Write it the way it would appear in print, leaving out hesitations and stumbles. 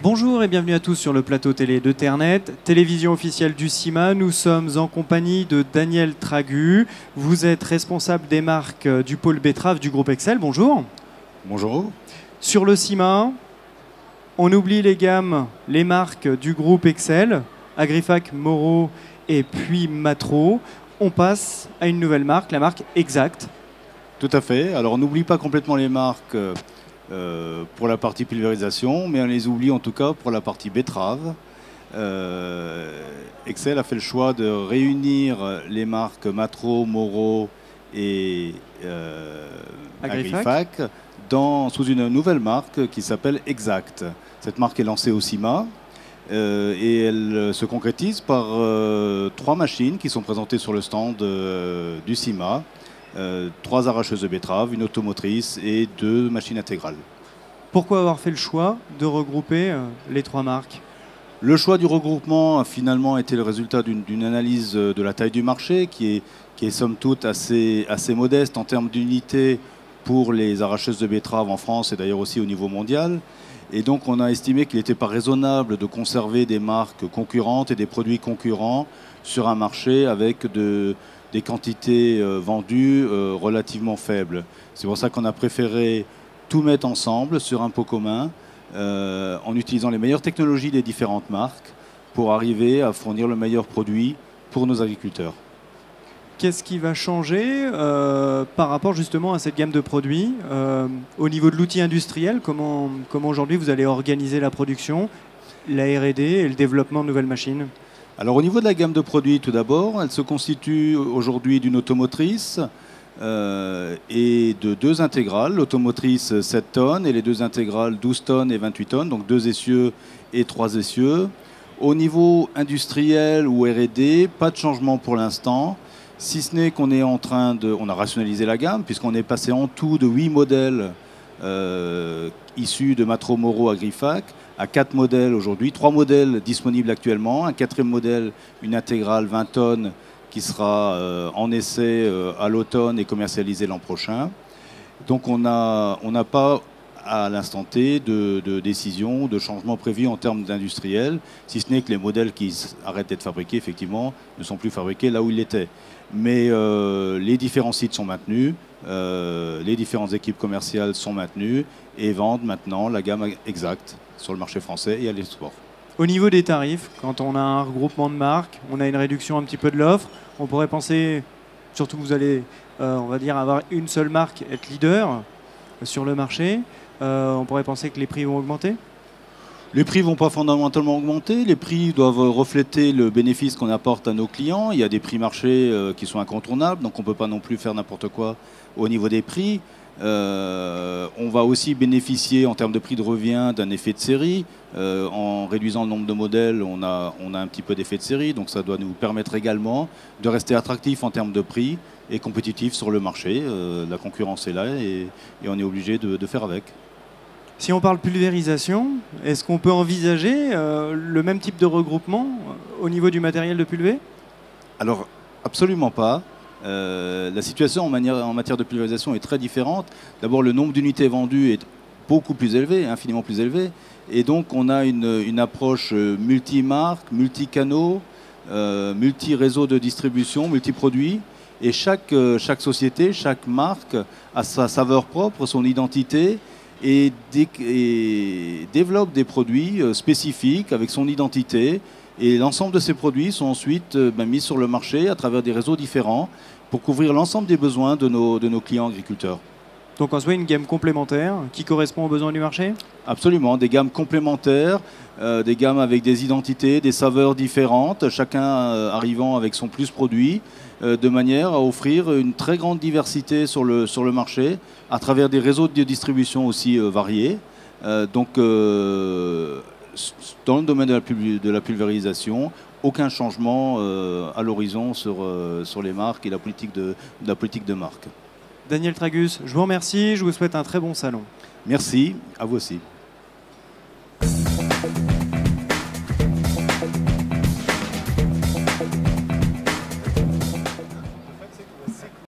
Bonjour et bienvenue à tous sur le plateau télé de Ternet, télévision officielle du CIMA. Nous sommes en compagnie de Daniel Tragu. Vous êtes responsable des marques du pôle betterave du groupe Excel. Bonjour. Bonjour. Sur le CIMA, on oublie les gammes, les marques du groupe Excel, Agrifac, Moreau et puis Matro. On passe à une nouvelle marque, la marque Exact. Tout à fait. Alors on n'oublie pas complètement les marques pour la partie pulvérisation, mais on les oublie en tout cas pour la partie betterave. Excel a fait le choix de réunir les marques Matro, Moreau et Agrifac sous une nouvelle marque qui s'appelle Exact. Cette marque est lancée au CIMA et elle se concrétise par 3 machines qui sont présentées sur le stand du CIMA. 3 arracheuses de betteraves, une automotrice et 2 machines intégrales. Pourquoi avoir fait le choix de regrouper les 3 marques? Le choix du regroupement a finalement été le résultat d'une analyse de la taille du marché qui est somme toute assez modeste en termes d'unités pour les arracheuses de betteraves en France et d'ailleurs aussi au niveau mondial. Et donc on a estimé qu'il n'était pas raisonnable de conserver des marques concurrentes et des produits concurrents sur un marché avec des quantités vendues relativement faibles. C'est pour ça qu'on a préféré tout mettre ensemble sur un pot commun en utilisant les meilleures technologies des différentes marques pour arriver à fournir le meilleur produit pour nos agriculteurs. Qu'est-ce qui va changer par rapport justement à cette gamme de produits au niveau de l'outil industriel? Comment aujourd'hui vous allez organiser la production, la R&D et le développement de nouvelles machines? Alors au niveau de la gamme de produits, tout d'abord, elle se constitue aujourd'hui d'une automotrice et de 2 intégrales, l'automotrice 7 tonnes et les 2 intégrales 12 tonnes et 28 tonnes, donc 2 essieux et 3 essieux. Au niveau industriel ou R&D, pas de changement pour l'instant, si ce n'est qu'on est on a rationalisé la gamme puisqu'on est passé en tout de 8 modèles issus de Matro, Moreau, Agrifac, à 4 modèles aujourd'hui, 3 modèles disponibles actuellement, un 4e modèle, une intégrale 20 tonnes qui sera en essai à l'automne et commercialisé l'an prochain. Donc on n'a pas à l'instant T de décision, de changement prévu en termes d'industriel, si ce n'est que les modèles qui arrêtent d'être fabriqués, effectivement, ne sont plus fabriqués là où ils étaient. Mais les différents sites sont maintenus, les différentes équipes commerciales sont maintenues et vendent maintenant la gamme Exact sur le marché français et à l'export. Au niveau des tarifs, quand on a un regroupement de marques, on a une réduction un petit peu de l'offre, on pourrait penser, surtout que vous allez, on va dire, avoir une seule marque, être leader sur le marché, on pourrait penser que les prix vont augmenter? Les prix ne vont pas fondamentalement augmenter, les prix doivent refléter le bénéfice qu'on apporte à nos clients. Il y a des prix marché qui sont incontournables, donc on ne peut pas non plus faire n'importe quoi au niveau des prix. On va aussi bénéficier en termes de prix de revient d'un effet de série. En réduisant le nombre de modèles, on a un petit peu d'effet de série, donc ça doit nous permettre également de rester attractif en termes de prix et compétitif sur le marché. La concurrence est là et on est obligé de faire avec. Si on parle pulvérisation, est-ce qu'on peut envisager le même type de regroupement au niveau du matériel de pulvé? Alors, absolument pas. La situation en matière de pulvérisation est très différente. D'abord, le nombre d'unités vendues est beaucoup plus élevé, infiniment plus élevé. Et donc, on a une approche multi-marque, multi-canaux, multi-réseau de distribution, multi-produits. Et chaque société, chaque marque a sa saveur propre, son identité, et développe des produits spécifiques avec son identité. Et l'ensemble de ces produits sont ensuite mis sur le marché à travers des réseaux différents pour couvrir l'ensemble des besoins de nos clients agriculteurs. Donc en soi, une gamme complémentaire qui correspond aux besoins du marché? Absolument, des gammes complémentaires, des gammes avec des identités, des saveurs différentes, chacun arrivant avec son plus produit, de manière à offrir une très grande diversité sur le marché, à travers des réseaux de distribution aussi variés. Donc dans le domaine de la pulvérisation, aucun changement à l'horizon sur les marques et la politique de marque. Daniel Tragus, je vous remercie, je vous souhaite un très bon salon. Merci, à vous aussi.